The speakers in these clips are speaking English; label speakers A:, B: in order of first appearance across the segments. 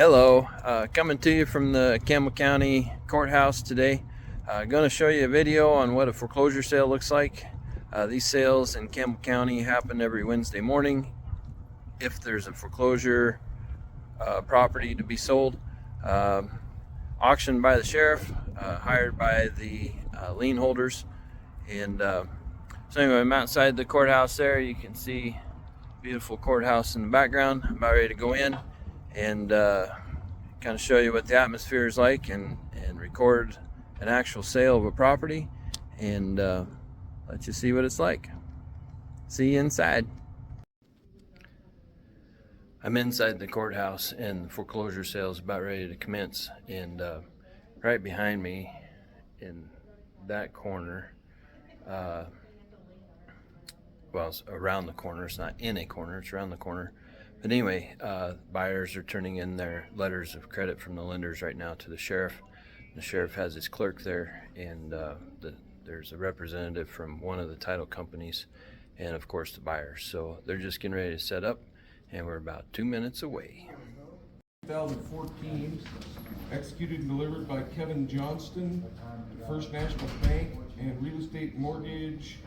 A: Hello, coming to you from the Campbell County Courthouse today. Going to show you a video on what a foreclosure sale looks like. These sales in Campbell County happen every Wednesday morning. If there's a foreclosure property to be sold, auctioned by the sheriff, hired by the lien holders. And so anyway, I'm outside the courthouse there. You can see beautiful courthouse in the background. I'm about ready to go in and kind of show you what the atmosphere is like and record an actual sale of a property and let you see what it's like. See you inside. I'm inside the courthouse and the foreclosure sale is about ready to commence, and right behind me in that corner, well, it's around the corner, it's not in a corner, it's around the corner. But anyway, buyers are turning in their letters of credit from the lenders right now to the sheriff. The sheriff has his clerk there, and there's a representative from one of the title companies, and of course the buyers. So they're just getting ready to set up, and we're about 2 minutes away.
B: 2014, executed and delivered by Kevin Johnston, First National Bank and Real Estate Mortgage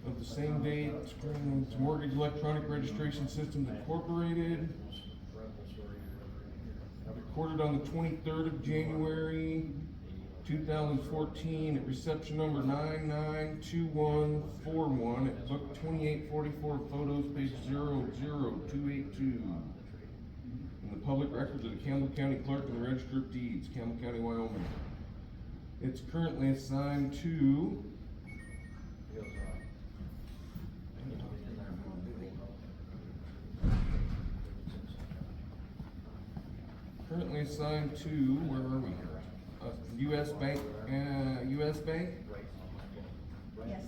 B: of the same date, Mortgage Electronic Registration Systems Incorporated. Recorded on the 23rd of January 2014 at reception number 992141 at book 2844, photos page 00282. In the public records of the Campbell County Clerk and the Register of Deeds, Campbell County, Wyoming. It's currently assigned to where are we here? U.S. Bank, U.S. Bank?
C: Yes.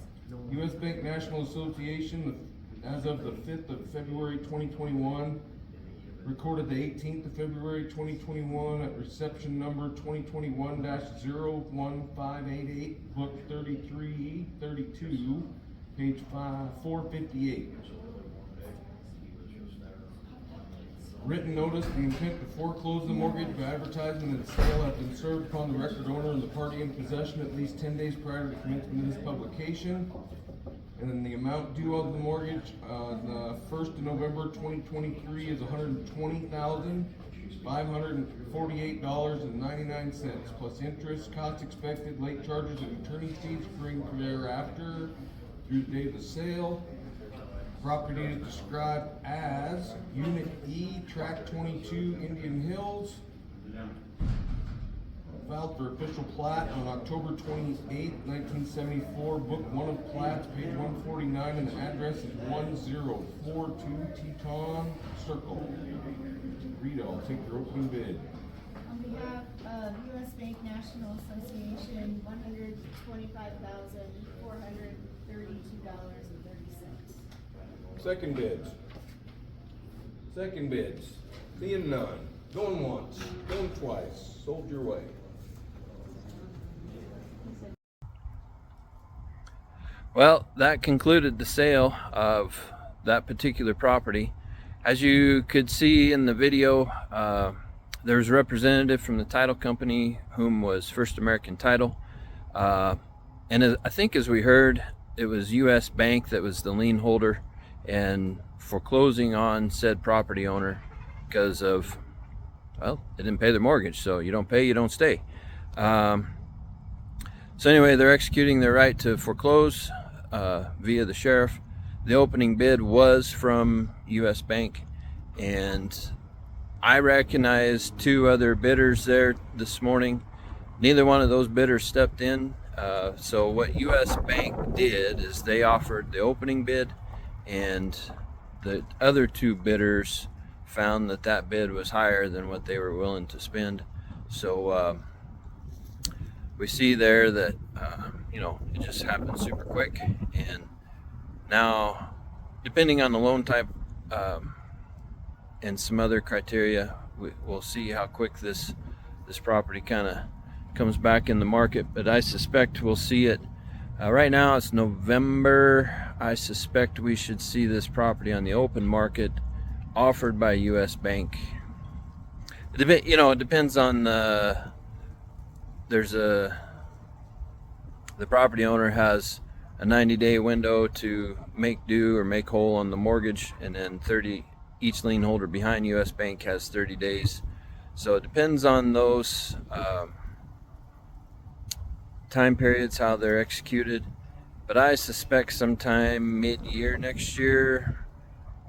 B: U.S. Bank National Association, as of the 5th of February 2021, recorded the 18th of February 2021 at reception number 2021-01588, book 3332, page 458. Written notice of the intent to foreclose the mortgage by advertisement of the sale have been served upon the record owner and the party in possession at least 10 days prior to the commencement of this publication. And then the amount due of the mortgage on the 1st of November 2023 is $120,548.99 plus interest, costs expected, late charges, and attorney fees accruing thereafter through the day of the sale. Property is described as Unit E, Tract 22, Indian Hills. Filed for official plat on October 28, 1974. Book 1 of plats, page 149, and the address is 1042 Teton Circle. Rita, I'll take your opening bid.
C: On behalf of U.S. Bank National Association, $125,432.30.
B: Second bids. Second bids. Seeing none. Going once. Going twice. Sold your way.
A: Well, that concluded the sale of that particular property. As you could see in the video, there was a representative from the title company, whom was First American Title. And I think, as we heard, it was U.S. Bank that was the lien holder and foreclosing on said property owner because of, well, they didn't pay their mortgage. So you don't pay, you don't stay. So anyway, they're executing their right to foreclose via the sheriff. The opening bid was from U.S. Bank, and I recognized two other bidders there this morning. Neither one of those bidders stepped in. So what U.S. Bank did is they offered the opening bid, and the other two bidders found that that bid was higher than what they were willing to spend. So we see there that it just happened super quick, and now, depending on the loan type and some other criteria, we'll see how quick this property kind of comes back in the market. But I suspect we'll see it. Right now it's November. I suspect we should see this property on the open market offered by U.S. Bank it depends on the property owner has a 90-day window to make due or make whole on the mortgage, and then 30, each lien holder behind US Bank has 30 days. So it depends on those time periods, how they're executed. But I suspect sometime mid-year next year,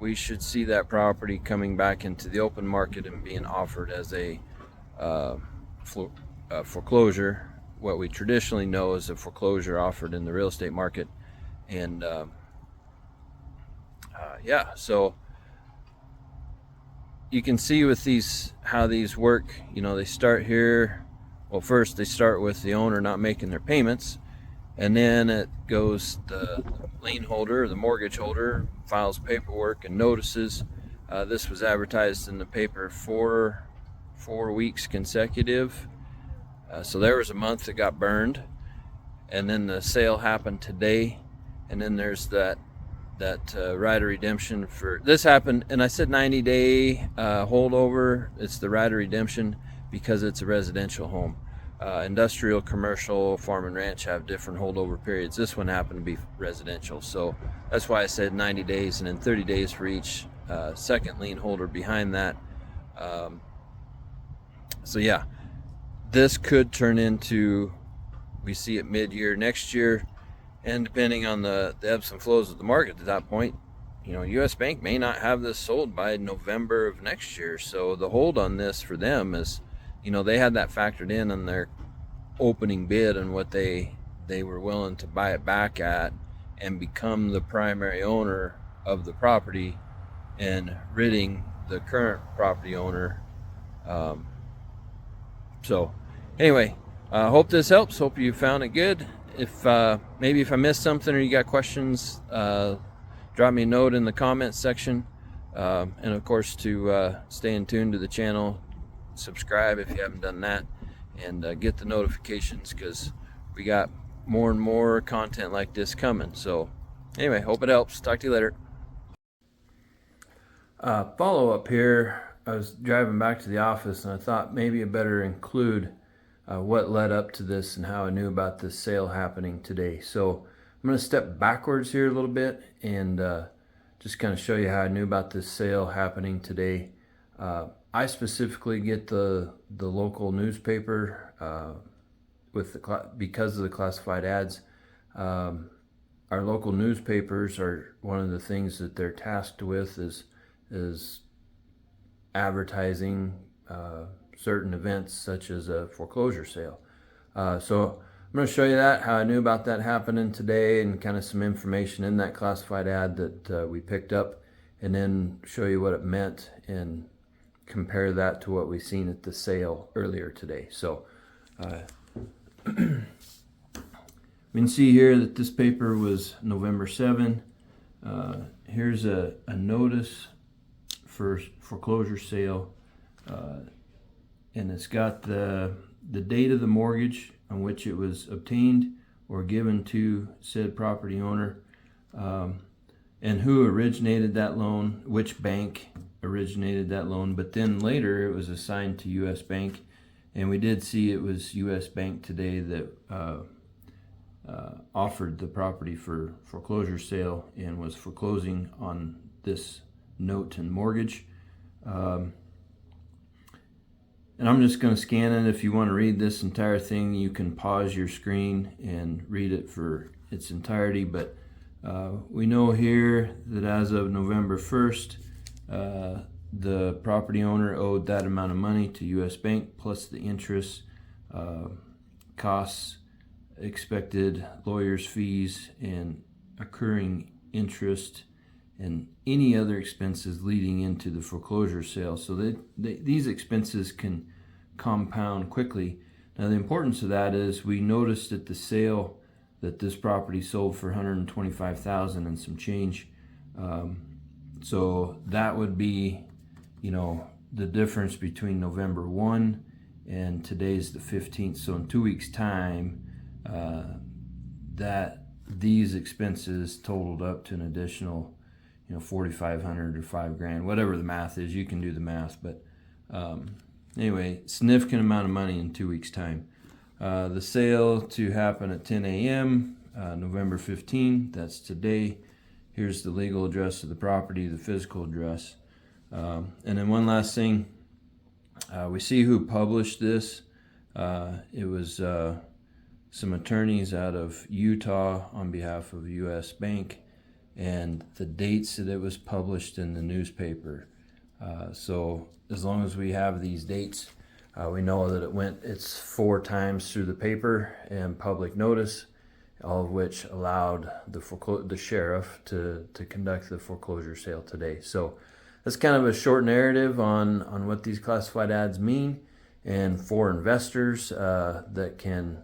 A: we should see that property coming back into the open market and being offered as a foreclosure, what we traditionally know as a foreclosure offered in the real estate market. And yeah, so you can see with these how these work. They start here. Well, first they start with the owner not making their payments, and then it goes the lien holder, the mortgage holder, files paperwork and notices. This was advertised in the paper for 4 weeks consecutive. So there was a month that got burned, and then the sale happened today, and then there's that right of redemption for this happened. And I said 90-day holdover. It's the right of redemption because it's a residential home. Industrial, commercial, farm and ranch have different holdover periods. This one happened to be residential, so that's why I said 90 days and then 30 days for each second lien holder behind that. So yeah, this could turn into, we see it mid-year next year, and depending on the ebbs and flows of the market at that point, US Bank may not have this sold by November of next year. So the hold on this for them is, they had that factored in on their opening bid and what they were willing to buy it back at and become the primary owner of the property and ridding the current property owner. So anyway, hope this helps. Hope you found it good. If maybe if I missed something or you got questions, drop me a note in the comments section. And of course, to stay in tune to the channel, subscribe if you haven't done that, and get the notifications, because we got more and more content like this coming. So anyway, hope it helps. Talk to you later. Follow up here. I was driving back to the office and I thought maybe I better include what led up to this and how I knew about this sale happening today. So I'm going to step backwards here a little bit and just kind of show you how I knew about this sale happening today. I specifically get the local newspaper because of the classified ads. Our local newspapers are one of the things that they're tasked with is advertising certain events such as a foreclosure sale. So I'm going to show you how I knew about that happening today, and kind of some information in that classified ad that we picked up, and then show you what it meant and compare that to what we've seen at the sale earlier today. So we can see here that this paper was November 7. Here's a notice for foreclosure sale, and it's got the date of the mortgage on which it was obtained or given to said property owner, and who originated that loan, which bank originated that loan. But then later it was assigned to US Bank, and we did see it was US Bank today that offered the property for foreclosure sale and was foreclosing on this note and mortgage. And I'm just going to scan it. If you want to read this entire thing, you can pause your screen and read it for its entirety. But we know here that as of November 1st, the property owner owed that amount of money to US Bank plus the interest, costs, expected lawyers' fees, and accruing interest, and any other expenses leading into the foreclosure sale. So these expenses can compound quickly. Now the importance of that is we noticed at the sale that this property sold for $125,000 and some change. So that would be, the difference between November 1 and today's the 15th. So in 2 weeks' time, that these expenses totaled up to an additional $4,500 or $5,000, whatever the math is. You can do the math, but anyway, significant amount of money in 2 weeks' time. The sale to happen at 10 a.m. November 15. That's today. Here's the legal address of the property, the physical address. And then one last thing. We see who published this. It was some attorneys out of Utah on behalf of US Bank, and the dates that it was published in the newspaper. So as long as we have these dates, we know that it's 4 times through the paper and public notice, all of which allowed the sheriff to conduct the foreclosure sale today. So that's kind of a short narrative on what these classified ads mean, and for investors that can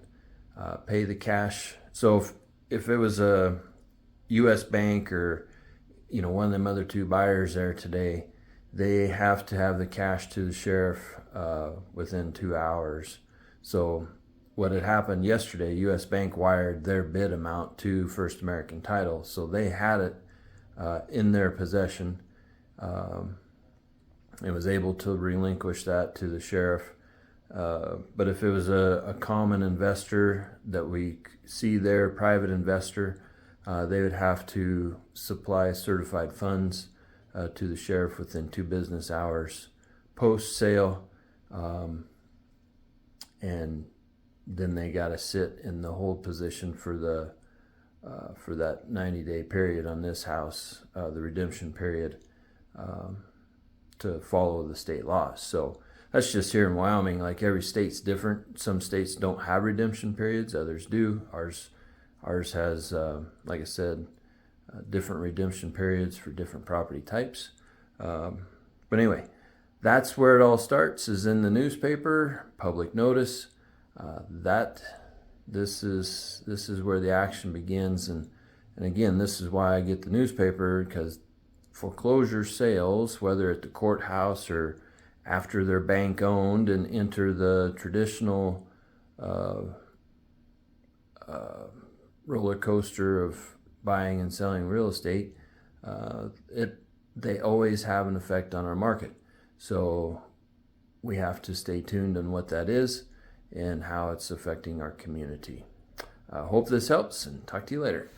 A: pay the cash. So if it was a U.S. bank or one of them other 2 buyers there today, they have to have the cash to the sheriff within 2 hours. So what had happened yesterday, U.S. Bank wired their bid amount to First American Title, so they had it in their possession and was able to relinquish that to the sheriff. But if it was a common investor that we see there, private investor, they would have to supply certified funds to the sheriff within 2 business hours post sale, and then they got to sit in the hold position for that 90-day period on this house, the redemption period, to follow the state laws. So that's just here in Wyoming. Like, every state's different. Some states don't have redemption periods, others do. Ours has, like I said, different redemption periods for different property types. But anyway, that's where it all starts, is in the newspaper, public notice. This is where the action begins, and again, this is why I get the newspaper, because foreclosure sales, whether at the courthouse or after they're bank owned and enter the traditional roller coaster of buying and selling real estate, they always have an effect on our market. So we have to stay tuned on what that is and how it's affecting our community. Hope this helps, and talk to you later.